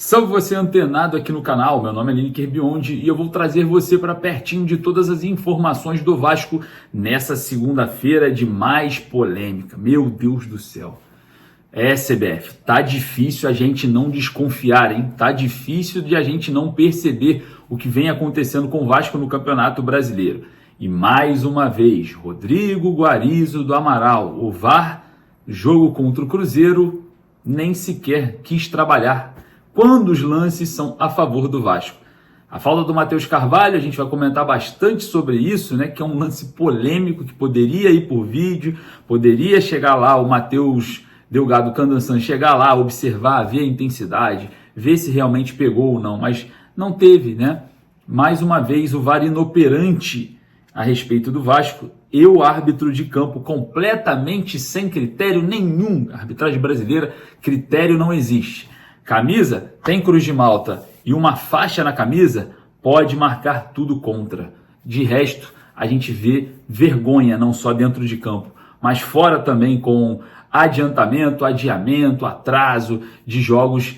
Salve você antenado aqui no canal, meu nome é Lineker Biondi e eu vou trazer você para pertinho de todas as informações do Vasco nessa segunda-feira de mais polêmica. Meu Deus do céu. CBF, tá difícil a gente não desconfiar, hein? Tá difícil de a gente não perceber o que vem acontecendo com o Vasco no Campeonato Brasileiro. E mais uma vez, Rodrigo Guarizo do Amaral, o VAR, jogo contra o Cruzeiro, nem sequer quis trabalhar quando os lances são a favor do Vasco. A falta do Matheus Carvalho, a gente vai comentar bastante sobre isso, né? Que é um lance polêmico que poderia ir por vídeo, poderia chegar lá o Matheus Delgado Candansan, chegar lá, observar, ver a intensidade, ver se realmente pegou ou não, mas não teve, né? Mais uma vez, o VAR inoperante a respeito do Vasco, árbitro de campo completamente sem critério nenhum. A arbitragem brasileira, critério não existe. Camisa, tem cruz de malta e uma faixa na camisa, pode marcar tudo contra. De resto, a gente vê vergonha, não só dentro de campo, mas fora também, com adiantamento, adiamento, atraso de jogos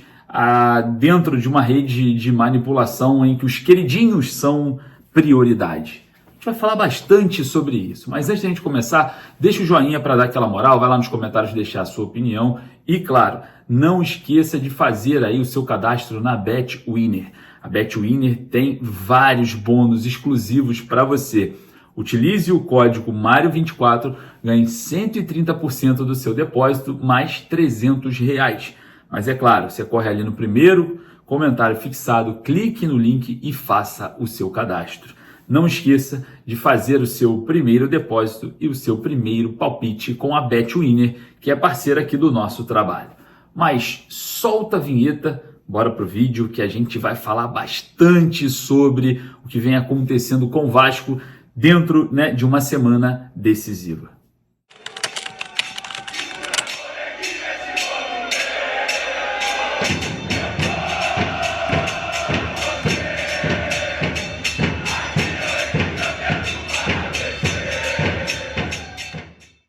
dentro de uma rede de manipulação em que os queridinhos são prioridade. A gente vai falar bastante sobre isso, mas antes de a gente começar, deixa o joinha para dar aquela moral, vai lá nos comentários deixar a sua opinião e, claro, não esqueça de fazer aí o seu cadastro na BetWinner. A BetWinner tem vários bônus exclusivos para você. Utilize o código Mário24, ganhe 130% do seu depósito, mais R$300. Mas é claro, você corre ali no primeiro comentário fixado, clique no link e faça o seu cadastro. Não esqueça de fazer o seu primeiro depósito e o seu primeiro palpite com a BetWinner, que é parceira aqui do nosso trabalho. Mas solta a vinheta, bora pro vídeo que a gente vai falar bastante sobre o que vem acontecendo com o Vasco dentro, de uma semana decisiva.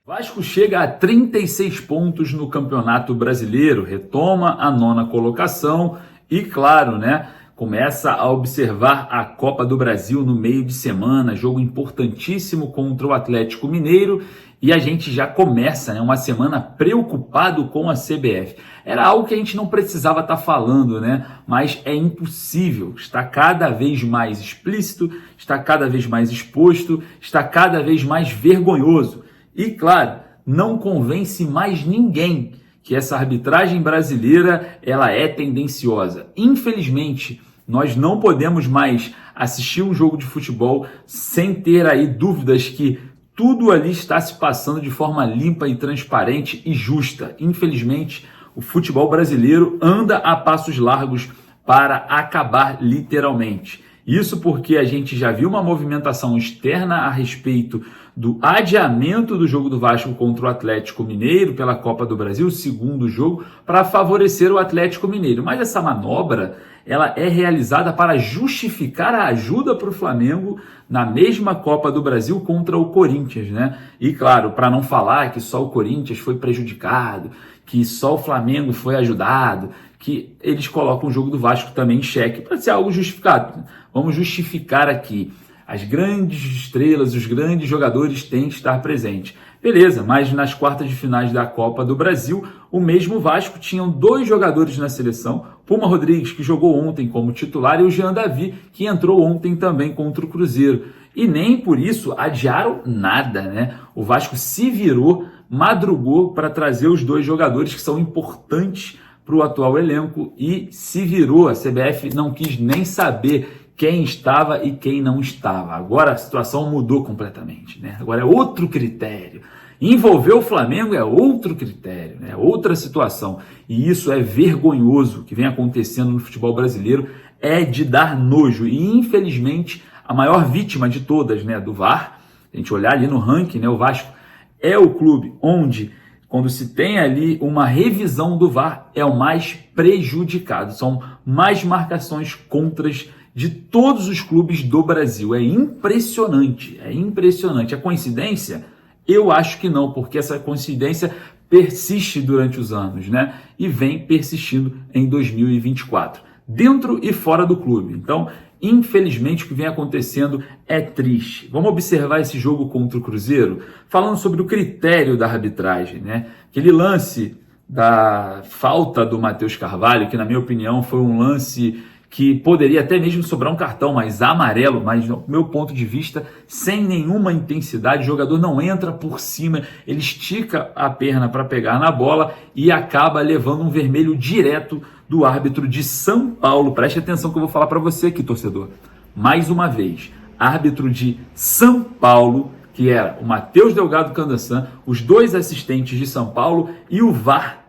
Vasco chega a 36 pontos no Campeonato Brasileiro, retoma a 9ª colocação e, claro, começa a observar a Copa do Brasil no meio de semana, jogo importantíssimo contra o Atlético Mineiro, e a gente já começa uma semana preocupado com a CBF. Era algo que a gente não precisava estar falando, mas é impossível, está cada vez mais explícito, está cada vez mais exposto, está cada vez mais vergonhoso. E, claro, não convence mais ninguém que essa arbitragem brasileira ela é tendenciosa. Infelizmente, nós não podemos mais assistir um jogo de futebol sem ter aí dúvidas que tudo ali está se passando de forma limpa e transparente e justa. Infelizmente, o futebol brasileiro anda a passos largos para acabar literalmente. Isso porque a gente já viu uma movimentação externa a respeito do adiamento do jogo do Vasco contra o Atlético Mineiro pela Copa do Brasil, o segundo jogo, para favorecer o Atlético Mineiro. Mas essa manobra ela é realizada para justificar a ajuda para o Flamengo na mesma Copa do Brasil contra o Corinthians, E claro, para não falar que só o Corinthians foi prejudicado, que só o Flamengo foi ajudado, que eles colocam o jogo do Vasco também em xeque para ser algo justificado. Vamos justificar aqui. As grandes estrelas, os grandes jogadores têm que estar presentes. Beleza, mas nas quartas de finais da Copa do Brasil, o mesmo Vasco tinham 2 jogadores na seleção, Puma Rodrigues, que jogou ontem como titular, e o Jean Davi, que entrou ontem também contra o Cruzeiro. E nem por isso adiaram nada, O Vasco se virou, madrugou para trazer os 2 jogadores que são importantes para o atual elenco e se virou. A CBF não quis nem saber quem estava e quem não estava. Agora a situação mudou completamente, Agora é outro critério. Envolver o Flamengo é outro critério, é outra situação. E isso é vergonhoso, o que vem acontecendo no futebol brasileiro é de dar nojo. E infelizmente a maior vítima de todas, do VAR, a gente olhar ali no ranking, o Vasco é o clube onde, quando se tem ali uma revisão do VAR, é o mais prejudicado. São mais marcações contras de todos os clubes do Brasil. É impressionante, é impressionante. A coincidência? Eu acho que não, porque essa coincidência persiste durante os anos, né? E vem persistindo em 2024, dentro e fora do clube. Então, infelizmente, o que vem acontecendo é triste. Vamos observar esse jogo contra o Cruzeiro, falando sobre o critério da arbitragem, né? Aquele lance da falta do Matheus Carvalho, que na minha opinião foi um lance que poderia até mesmo sobrar um cartão, mas amarelo, mas do meu ponto de vista, sem nenhuma intensidade, o jogador não entra por cima, ele estica a perna para pegar na bola e acaba levando um vermelho direto do árbitro de São Paulo. Preste atenção que eu vou falar para você aqui, torcedor. Mais uma vez, árbitro de São Paulo, que era o Matheus Delgado Candançan, os dois assistentes de São Paulo e o VAR,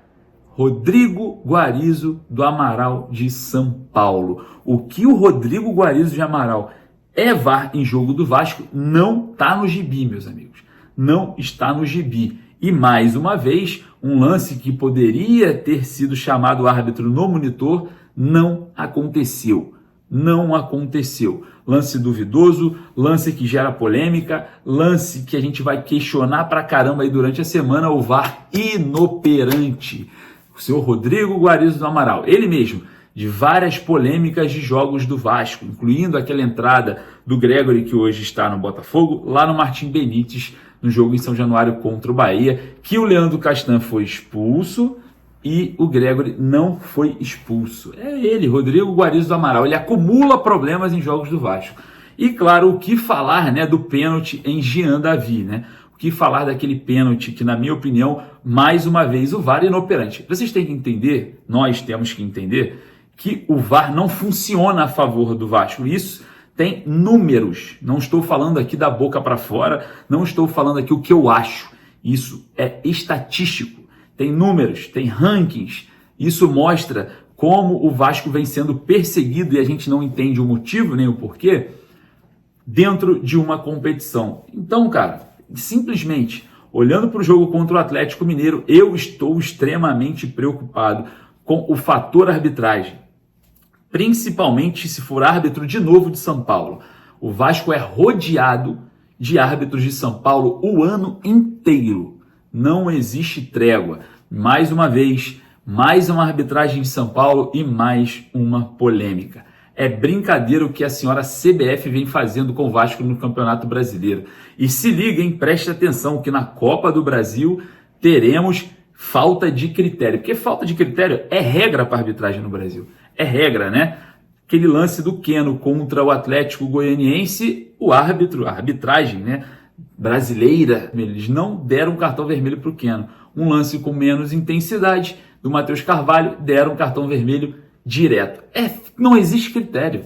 Rodrigo Guarizo do Amaral de São Paulo. O que o Rodrigo Guarizo de Amaral é VAR em jogo do Vasco não está no gibi, meus amigos. Não está no gibi. E mais uma vez, um lance que poderia ter sido chamado árbitro no monitor não aconteceu. Não aconteceu. Lance duvidoso, lance que gera polêmica, lance que a gente vai questionar pra caramba aí durante a semana, o VAR inoperante. O senhor Rodrigo Guarizo do Amaral, ele mesmo, de várias polêmicas de jogos do Vasco, incluindo aquela entrada do Gregory, que hoje está no Botafogo, lá no Martim Benítez, no jogo em São Januário contra o Bahia, que o Leandro Castan foi expulso e o Gregory não foi expulso. É ele, Rodrigo Guarizo do Amaral, ele acumula problemas em jogos do Vasco. E claro, o que falar, né, do pênalti em Jean Davi, né? O que falar daquele pênalti que, na minha opinião, mais uma vez o VAR é inoperante. Vocês têm que entender, nós temos que entender, que o VAR não funciona a favor do Vasco. Isso tem números. Não estou falando aqui da boca para fora, não estou falando aqui o que eu acho. Isso é estatístico. Tem números, tem rankings. Isso mostra como o Vasco vem sendo perseguido e a gente não entende o motivo nem o porquê dentro de uma competição. Então, cara, simplesmente olhando para o jogo contra o Atlético Mineiro, eu estou extremamente preocupado com o fator arbitragem. Principalmente se for árbitro de novo de São Paulo. O Vasco é rodeado de árbitros de São Paulo o ano inteiro. Não existe trégua. Mais uma vez, mais uma arbitragem de São Paulo e mais uma polêmica. É brincadeira o que a senhora CBF vem fazendo com o Vasco no Campeonato Brasileiro. E se liguem, preste atenção que na Copa do Brasil teremos falta de critério. Porque falta de critério é regra para arbitragem no Brasil. É regra, né? Aquele lance do Keno contra o Atlético Goianiense, o árbitro, a arbitragem, né, brasileira, eles não deram cartão vermelho para o Keno. Um lance com menos intensidade do Matheus Carvalho, deram cartão vermelho direto. Não existe critério.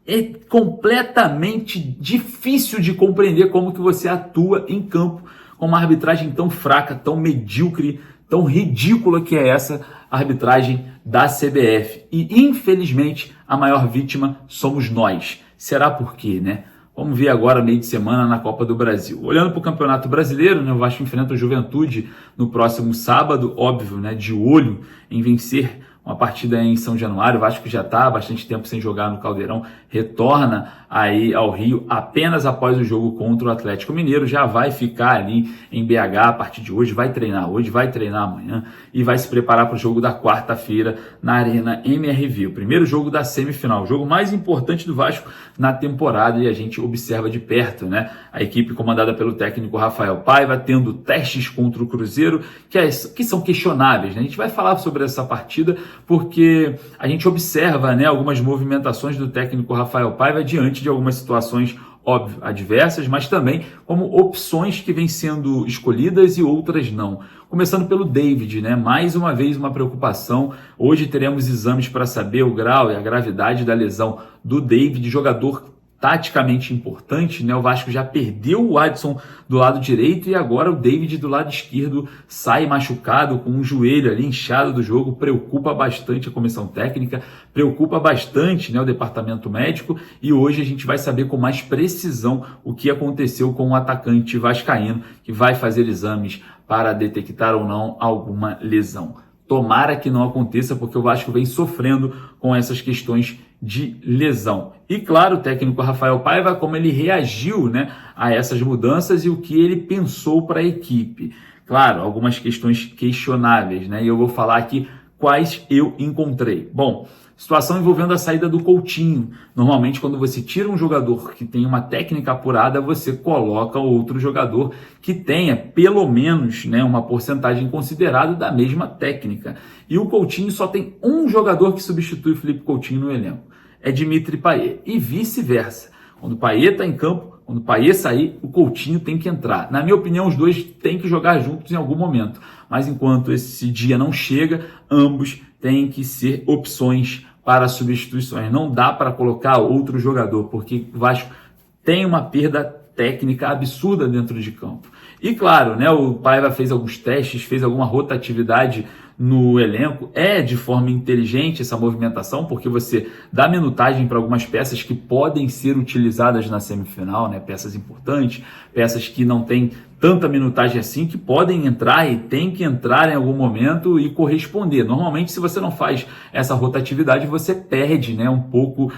É completamente difícil de compreender como que você atua em campo com uma arbitragem tão fraca, tão medíocre, tão ridícula que é essa arbitragem da CBF. E, infelizmente, a maior vítima somos nós. Será por quê, né? Vamos ver agora, meio de semana, na Copa do Brasil. Olhando para o Campeonato Brasileiro, né, o Vasco enfrenta o Juventude no próximo sábado, óbvio, né, de olho em vencer uma partida em São Januário. O Vasco já está há bastante tempo sem jogar no Caldeirão, retorna aí ao Rio apenas após o jogo contra o Atlético Mineiro, já vai ficar ali em BH a partir de hoje, vai treinar hoje, vai treinar amanhã e vai se preparar para o jogo da quarta-feira na Arena MRV, o primeiro jogo da semifinal, o jogo mais importante do Vasco na temporada, e a gente observa de perto, né? A equipe comandada pelo técnico Rafael Paiva tendo testes contra o Cruzeiro que são questionáveis, né? A gente vai falar sobre essa partida porque a gente observa, né, algumas movimentações do técnico Rafael Paiva diante de algumas situações, óbvio, adversas, mas também como opções que vêm sendo escolhidas e outras não. Começando pelo David, né? Mais uma vez uma preocupação. Hoje teremos exames para saber o grau e a gravidade da lesão do David, jogador taticamente importante, né? O Vasco já perdeu o Adson do lado direito e agora o David do lado esquerdo sai machucado com um joelho ali inchado do jogo. Preocupa bastante a comissão técnica, preocupa bastante, né, o departamento médico, e hoje a gente vai saber com mais precisão o que aconteceu com o atacante vascaíno, que vai fazer exames para detectar ou não alguma lesão. Tomara que não aconteça, porque o Vasco vem sofrendo com essas questões de lesão. E claro, o técnico Rafael Paiva, como ele reagiu, né, a essas mudanças e o que ele pensou para a equipe. Claro, algumas questões questionáveis, né? E eu vou falar aqui quais eu encontrei. Bom, situação envolvendo a saída do Coutinho. Normalmente, quando você tira um jogador que tem uma técnica apurada, você coloca outro jogador que tenha, pelo menos, né, uma porcentagem considerável da mesma técnica. E o Coutinho só tem um jogador que substitui o Felipe Coutinho no elenco. É Dimitri Payet. E vice-versa. Quando o Payet está em campo, quando o Payet sair, o Coutinho tem que entrar. Na minha opinião, os dois têm que jogar juntos em algum momento. Mas enquanto esse dia não chega, ambos têm que ser opções para substituições. Não dá para colocar outro jogador, porque o Vasco tem uma perda técnica absurda dentro de campo. E claro, né, o Paiva fez alguns testes, fez alguma rotatividade no elenco. É de forma inteligente essa movimentação, porque você dá minutagem para algumas peças que podem ser utilizadas na semifinal, né? Peças importantes, peças que não têm tanta minutagem assim, que podem entrar e tem que entrar em algum momento e corresponder. Normalmente, se você não faz essa rotatividade, você perde, né, um pouco,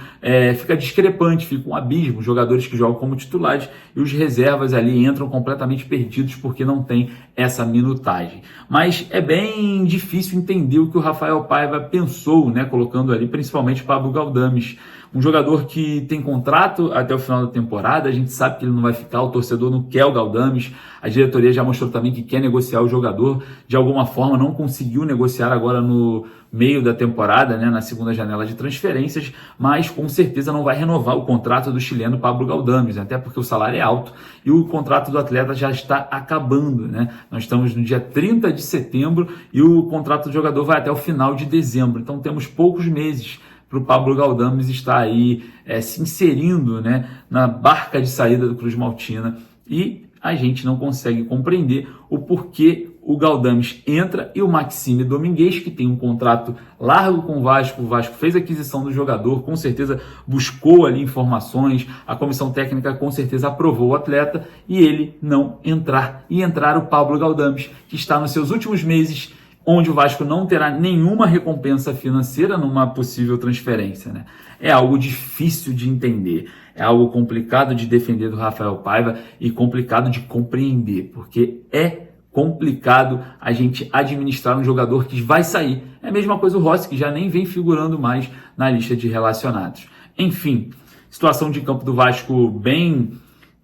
fica discrepante, fica um abismo. Jogadores que jogam como titulares e os reservas ali entram completamente perdidos porque não tem essa minutagem. Mas é bem difícil entender o que o Rafael Paiva pensou, né, colocando ali principalmente Pablo Galdames. Um jogador que tem contrato até o final da temporada, a gente sabe que ele não vai ficar, o torcedor não quer o Galdames, a diretoria já mostrou também que quer negociar o jogador, de alguma forma não conseguiu negociar agora no meio da temporada, né, na segunda janela de transferências, mas com certeza não vai renovar o contrato do chileno Pablo Galdames, até porque o salário é alto e o contrato do atleta já está acabando, né? Nós estamos no dia 30 de setembro e o contrato do jogador vai até o final de dezembro, então temos poucos meses para o Pablo Galdames estar aí se inserindo, né, na barca de saída do Cruz Maltina, e a gente não consegue compreender o porquê o Galdames entra e o Maxime Domingues, que tem um contrato largo com o Vasco fez a aquisição do jogador, com certeza buscou ali informações, a comissão técnica com certeza aprovou o atleta, e ele não entrar. E entrar o Pablo Galdames, que está nos seus últimos meses, onde o Vasco não terá nenhuma recompensa financeira numa possível transferência, né? É algo difícil de entender, é algo complicado de defender do Rafael Paiva e complicado de compreender, porque é complicado a gente administrar um jogador que vai sair. É a mesma coisa o Rossi, que já nem vem figurando mais na lista de relacionados. Enfim, situação de campo do Vasco bem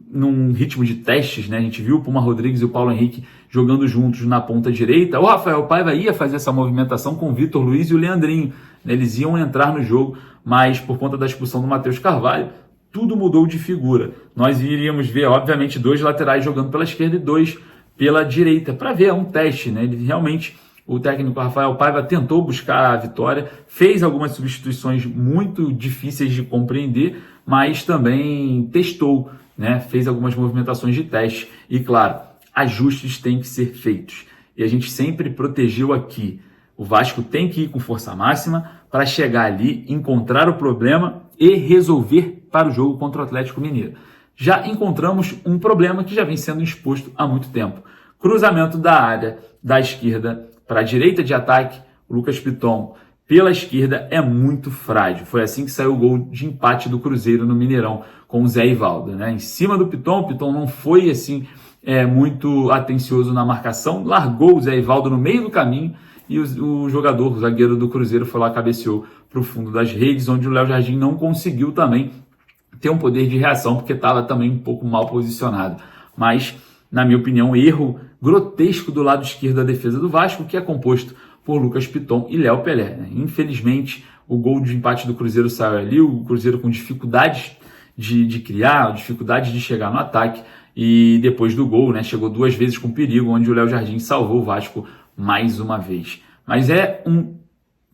num ritmo de testes, né? A gente viu o Puma Rodrigues e o Paulo Henrique jogando juntos na ponta direita. O Rafael Paiva ia fazer essa movimentação com o Vitor Luiz e o Leandrinho. Eles iam entrar no jogo, mas por conta da expulsão do Matheus Carvalho, tudo mudou de figura. Nós iríamos ver, obviamente, 2 laterais jogando pela esquerda e 2 pela direita, para ver um teste, né? Ele realmente, o técnico Rafael Paiva tentou buscar a vitória, fez algumas substituições muito difíceis de compreender, mas também testou, né? Fez algumas movimentações de teste e, claro, ajustes têm que ser feitos. E a gente sempre protegeu aqui. O Vasco tem que ir com força máxima para chegar ali, encontrar o problema e resolver para o jogo contra o Atlético Mineiro. Já encontramos um problema que já vem sendo exposto há muito tempo. Cruzamento da área da esquerda para a direita de ataque, o Lucas Piton pela esquerda é muito frágil. Foi assim que saiu o gol de empate do Cruzeiro no Mineirão com o Zé Ivaldo, né? Em cima do Piton, o Piton não foi assim muito atencioso na marcação, largou o Zé Ivaldo no meio do caminho e o jogador, o zagueiro do Cruzeiro, foi lá, cabeceou para o fundo das redes, onde o Léo Jardim não conseguiu também ter um poder de reação, porque estava também um pouco mal posicionado. Mas, na minha opinião, erro grotesco do lado esquerdo da defesa do Vasco, que é composto por Lucas Piton e Léo Pelé, né? Infelizmente, o gol de empate do Cruzeiro saiu ali, o Cruzeiro com dificuldades de criar, dificuldades de chegar no ataque, e depois do gol, né, chegou 2 vezes com perigo, onde o Léo Jardim salvou o Vasco mais uma vez. Mas é um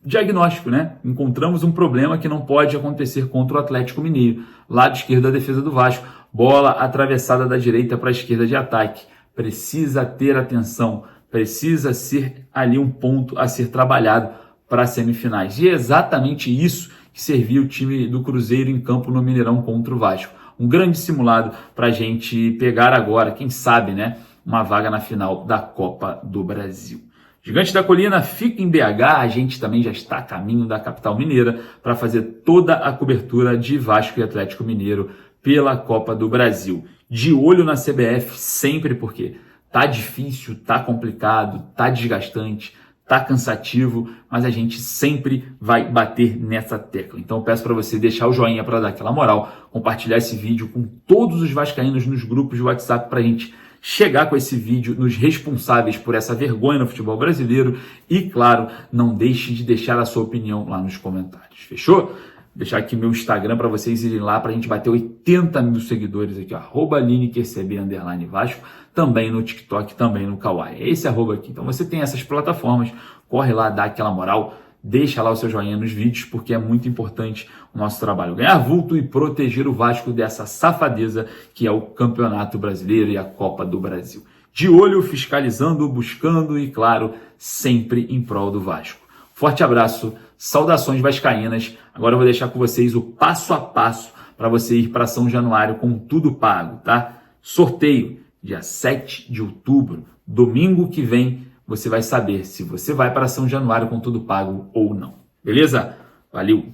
diagnóstico, né? Encontramos um problema que não pode acontecer contra o Atlético Mineiro. Lado esquerdo da defesa do Vasco, bola atravessada da direita para a esquerda de ataque. Precisa ter atenção, precisa ser ali um ponto a ser trabalhado para as semifinais. E é exatamente isso que serviu o time do Cruzeiro em campo no Mineirão contra o Vasco. Um grande simulado para a gente pegar agora, quem sabe, né, uma vaga na final da Copa do Brasil. Gigante da Colina fica em BH, a gente também já está a caminho da capital mineira para fazer toda a cobertura de Vasco e Atlético Mineiro pela Copa do Brasil. De olho na CBF sempre, porque Tá difícil, tá complicado, tá desgastante, tá cansativo, mas a gente sempre vai bater nessa tecla. Então eu peço para você deixar o joinha para dar aquela moral, compartilhar esse vídeo com todos os vascaínos nos grupos de WhatsApp para a gente chegar com esse vídeo nos responsáveis por essa vergonha no futebol brasileiro e, claro, não deixe de deixar a sua opinião lá nos comentários. Fechou? Deixar aqui meu Instagram para vocês irem lá para a gente bater 80 mil seguidores aqui, @LinekerCB_Vasco, também no TikTok, também no Kawaii. É esse arroba aqui. Então você tem essas plataformas, corre lá, dá aquela moral, deixa lá o seu joinha nos vídeos, porque é muito importante o nosso trabalho. Ganhar vulto e proteger o Vasco dessa safadeza que é o Campeonato Brasileiro e a Copa do Brasil. De olho, fiscalizando, buscando e, claro, sempre em prol do Vasco. Forte abraço, saudações vascaínas. Agora eu vou deixar com vocês o passo a passo para você ir para São Januário com tudo pago, tá? Sorteio, dia 7 de outubro, domingo que vem, você vai saber se você vai para São Januário com tudo pago ou não. Beleza? Valeu!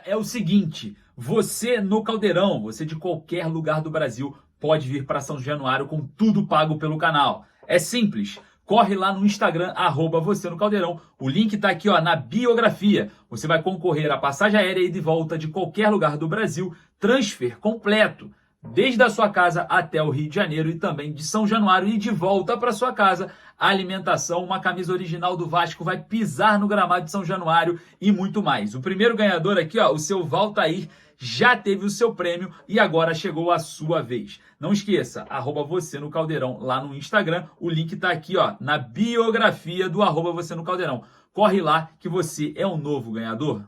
É o seguinte, você no Caldeirão, você de qualquer lugar do Brasil, pode vir para São Januário com tudo pago pelo canal. É simples. Corre lá no Instagram, @você no Caldeirão. O link tá aqui, na biografia. Você vai concorrer à passagem aérea e de volta de qualquer lugar do Brasil, transfer completo, desde a sua casa até o Rio de Janeiro e também de São Januário e de volta para sua casa. Alimentação, uma camisa original do Vasco, vai pisar no gramado de São Januário e muito mais. O primeiro ganhador aqui, o seu Valtair, já teve o seu prêmio e agora chegou a sua vez. Não esqueça, @você no Caldeirão lá no Instagram. O link tá aqui, na biografia do @você no Caldeirão. Corre lá que você é o novo ganhador.